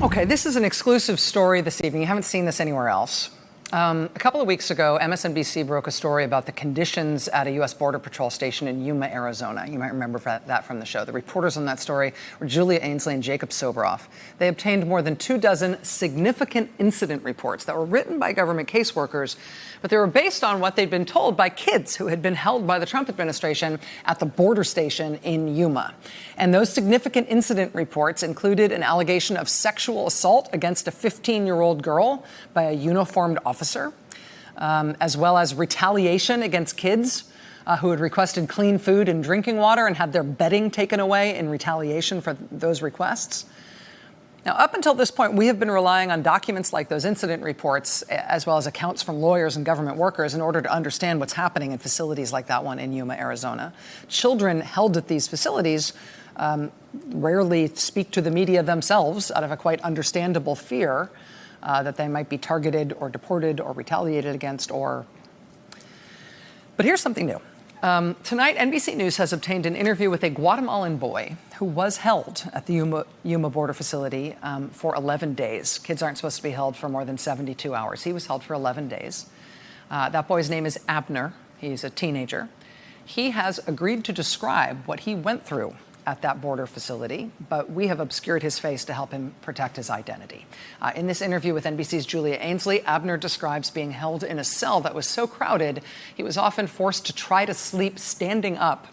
Okay, this is an exclusive story this evening. You haven't seen this anywhere else. A couple of weeks ago, MSNBC broke a story about the conditions at a U.S. Border Patrol station in Yuma, Arizona. You might remember that from the show. The reporters on that story were Julia Ainsley and Jacob Soboroff. They obtained more than 24 significant incident reports that were written by government caseworkers, but they were based on what they'd been told by kids who had been held by the Trump administration at the border station in Yuma. And those significant incident reports included an allegation of sexual assault against a 15-year-old girl by a uniformed officer, as well as retaliation against kids who had requested clean food and drinking water and had their bedding taken away in retaliation for those requests. Now, up until this point, we have been relying on documents like those incident reports, as well as accounts from lawyers and government workers, in order to understand what's happening in facilities like that one in Yuma, Arizona. Children held at these facilities rarely speak to the media themselves out of a quite understandable fear that they might be targeted or deported or retaliated against or... But here's something new. Tonight, NBC News has obtained an interview with a Guatemalan boy who was held at the Yuma border facility for 11 days. Kids aren't supposed to be held for more than 72 hours. He was held for 11 days. That boy's name is Abner. He's a teenager. He has agreed to describe what he went through at that border facility, but we have obscured his face to help him protect his identity. In this interview with NBC's Julia Ainsley, Abner describes being held in a cell that was so crowded, he was often forced to try to sleep standing up.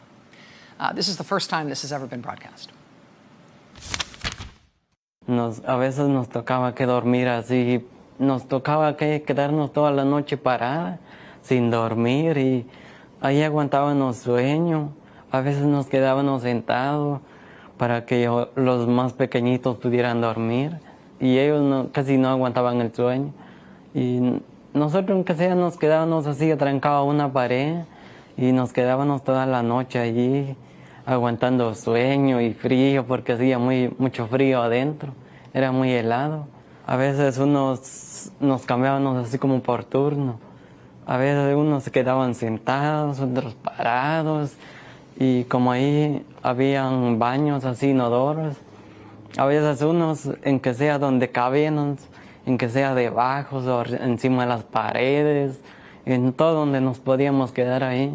This is the first time this has ever been broadcast. A veces nos tocaba que dormir así, nos tocaba que quedarnos toda la noche parada, sin dormir, y ahí aguantábamos sueño. A veces nos quedábamos sentados para que los más pequeñitos pudieran dormir, y ellos casi no aguantaban el sueño. Y nosotros, aunque sea, nos quedábamos así atrancados a una pared y nos quedábamos toda la noche allí aguantando sueño y frío, porque hacía mucho frío adentro, era muy helado. A veces nos cambiábamos así como por turno. A veces unos se quedaban sentados, otros parados. Y como ahí habían baños así inodoros, a veces unos, en que sea donde cabíamos, en que sea debajo o encima de las paredes, en todo donde nos podíamos quedar ahí.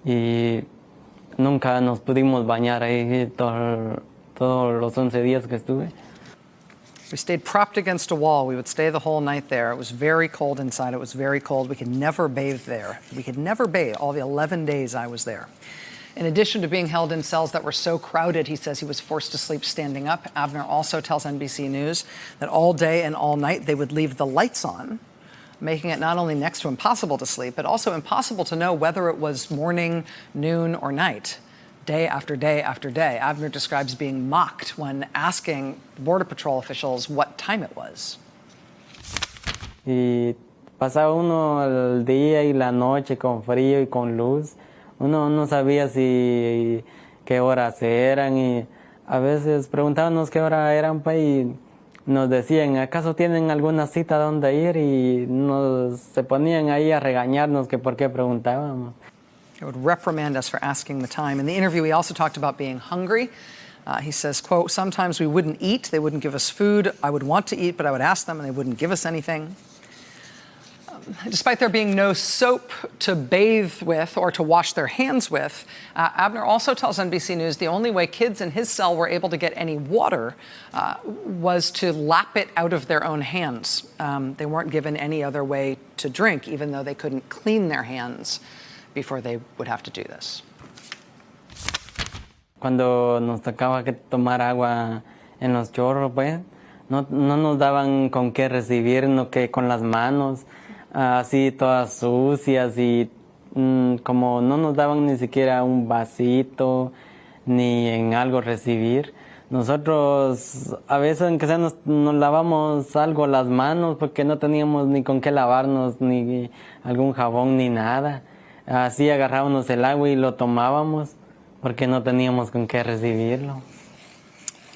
Y nunca nos pudimos bañar ahí todos los 11 días que estuve. We stayed propped against a wall. We would stay the whole night there. It was very cold inside. It was very cold. We could never bathe there. We could never bathe all the 11 days I was there. In addition to being held in cells that were so crowded, he says he was forced to sleep standing up. Abner also tells NBC News that all day and all night they would leave the lights on, making it not only next to impossible to sleep, but also impossible to know whether it was morning, noon, or night. Day after day after day. Abner describes being mocked when asking Border Patrol officials what time it was. Y pasaba uno el día y la noche con frío y con luz. Uno no sabía qué horas eran, y a veces preguntábamos qué hora eran, pues, y nos decían, ¿acaso tienen alguna cita donde ir? Y se ponían ahí a regañarnos que por qué preguntábamos. They would reprimand us for asking the time. In the interview, he also talked about being hungry. He says, quote, sometimes we wouldn't eat. They wouldn't give us food. I would want to eat, but I would ask them and they wouldn't give us anything. Despite there being no soap to bathe with or to wash their hands with, Abner also tells NBC News the only way kids in his cell were able to get any water was to lap it out of their own hands. They weren't given any other way to drink, even though they couldn't clean their hands before they would have to do this. Cuando nos tocaba que tomar agua en los chorros, pues, no nos daban con qué recibirnos, que con las manos, así todas sucias, y como no nos daban ni siquiera un vasito, ni en algo recibir. Nosotros a veces, aunque sea, nos lavamos algo las manos, porque no teníamos ni con qué lavarnos, ni algún jabón, ni nada. Así agarrábamos el agua y lo tomábamos, porque no teníamos con qué recibirlo.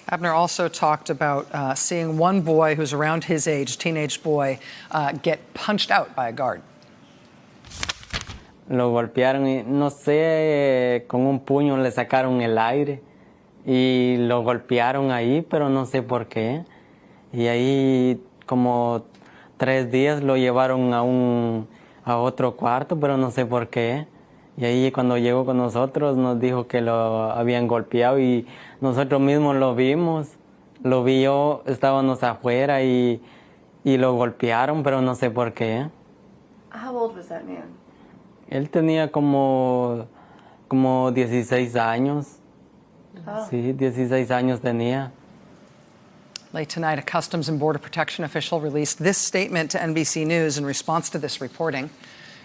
Abner also talked about seeing one boy who's around his age, teenage boy, get punched out by a guard. Lo golpearon y no sé, con un puño le sacaron el aire y lo golpearon ahí, pero no sé por qué. Y ahí como 3 días lo llevaron a otro cuarto, pero no sé por qué. Y ahí cuando llegó con nosotros nos dijo que lo habían golpeado y nosotros mismos lo vimos. Lo vi yo, estábamos afuera y lo golpearon, pero no sé por qué. How old was that man? Él tenía como 16 años. Oh. Sí, 16 años tenía. Late tonight, a Customs and Border Protection official released this statement to NBC News in response to this reporting.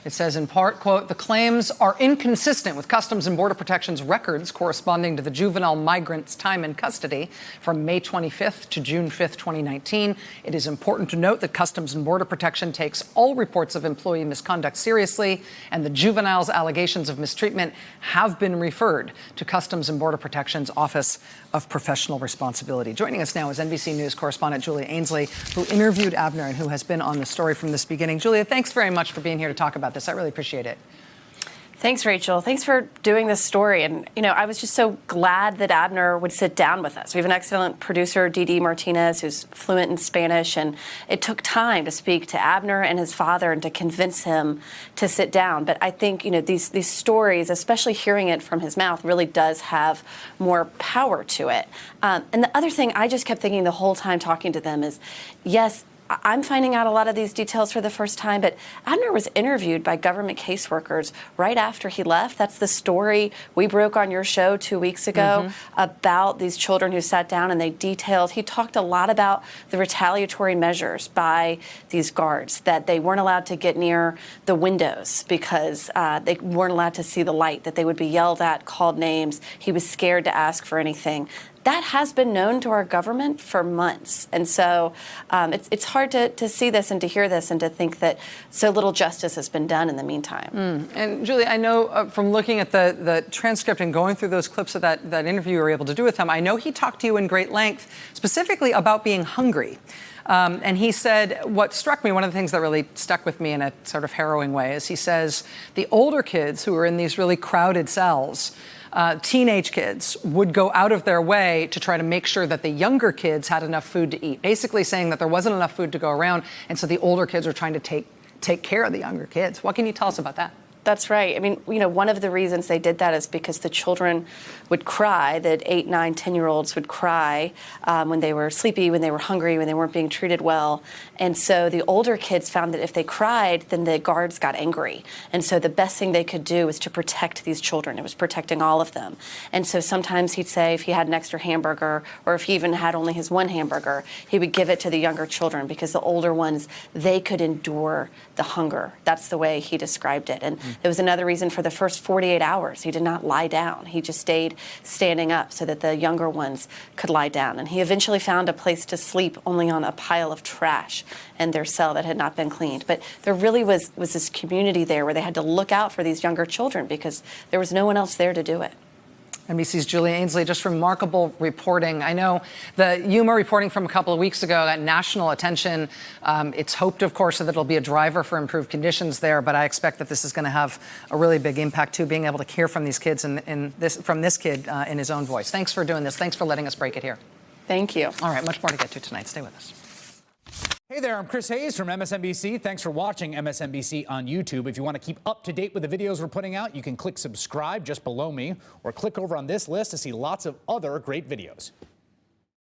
It says, in part, quote, the claims are inconsistent with Customs and Border Protection's records corresponding to the juvenile migrant's time in custody from May 25th to June 5th, 2019. It is important to note that Customs and Border Protection takes all reports of employee misconduct seriously, and the juvenile's allegations of mistreatment have been referred to Customs and Border Protection's Office of Professional Responsibility. Joining us now is NBC News correspondent Julia Ainsley, who interviewed Abner and who has been on the story from this beginning. Julia, thanks very much for being here to talk about this. I really appreciate it. Thanks, Rachel. Thanks for doing this story. And, I was just so glad that Abner would sit down with us. We have an excellent producer, Didi Martinez, who's fluent in Spanish. And it took time to speak to Abner and his father and to convince him to sit down. But I think, these stories, especially hearing it from his mouth, really does have more power to it. And the other thing I just kept thinking the whole time talking to them is, yes, I'm finding out a lot of these details for the first time, but Abner was interviewed by government caseworkers right after he left. That's the story we broke on your show 2 weeks ago about these children who sat down and he talked a lot about the retaliatory measures by these guards, that they weren't allowed to get near the windows because they weren't allowed to see the light, that they would be yelled at, called names. He was scared to ask for anything. That has been known to our government for months. And so it's hard to see this and to hear this and to think that so little justice has been done in the meantime. And Julia, I know from looking at the transcript and going through those clips of that interview you were able to do with him, I know he talked to you in great length specifically about being hungry. And he said, what struck me, one of the things that really stuck with me in a sort of harrowing way, is he says the older kids who were in these really crowded cells, teenage kids, would go out of their way to try to make sure that the younger kids had enough food to eat, basically saying that there wasn't enough food to go around, and so the older kids are trying to take care of the younger kids. What can you tell us about that? That's right. I mean, one of the reasons they did that is because the children would cry, that 8, 9, 10-year-olds would cry when they were sleepy, when they were hungry, when they weren't being treated well. And so the older kids found that if they cried, then the guards got angry. And so the best thing they could do was to protect these children. It was protecting all of them. And so sometimes he'd say if he had an extra hamburger, or if he even had only his one hamburger, he would give it to the younger children because the older ones, they could endure the hunger. That's the way he described it. And there was another reason for the first 48 hours. He did not lie down. He just stayed standing up so that the younger ones could lie down. And he eventually found a place to sleep only on a pile of trash in their cell that had not been cleaned. But there really was this community there where they had to look out for these younger children because there was no one else there to do it. NBC's Julia Ainsley, just remarkable reporting. I know the Yuma reporting from a couple of weeks ago got national attention. It's hoped, of course, that it'll be a driver for improved conditions there, but I expect that this is going to have a really big impact, too, being able to hear from these kids from this kid in his own voice. Thanks for doing this. Thanks for letting us break it here. Thank you. All right, much more to get to tonight. Stay with us. Hey there, I'm Chris Hayes from MSNBC. Thanks for watching MSNBC on YouTube. If you want to keep up to date with the videos we're putting out, you can click subscribe just below me or click over on this list to see lots of other great videos.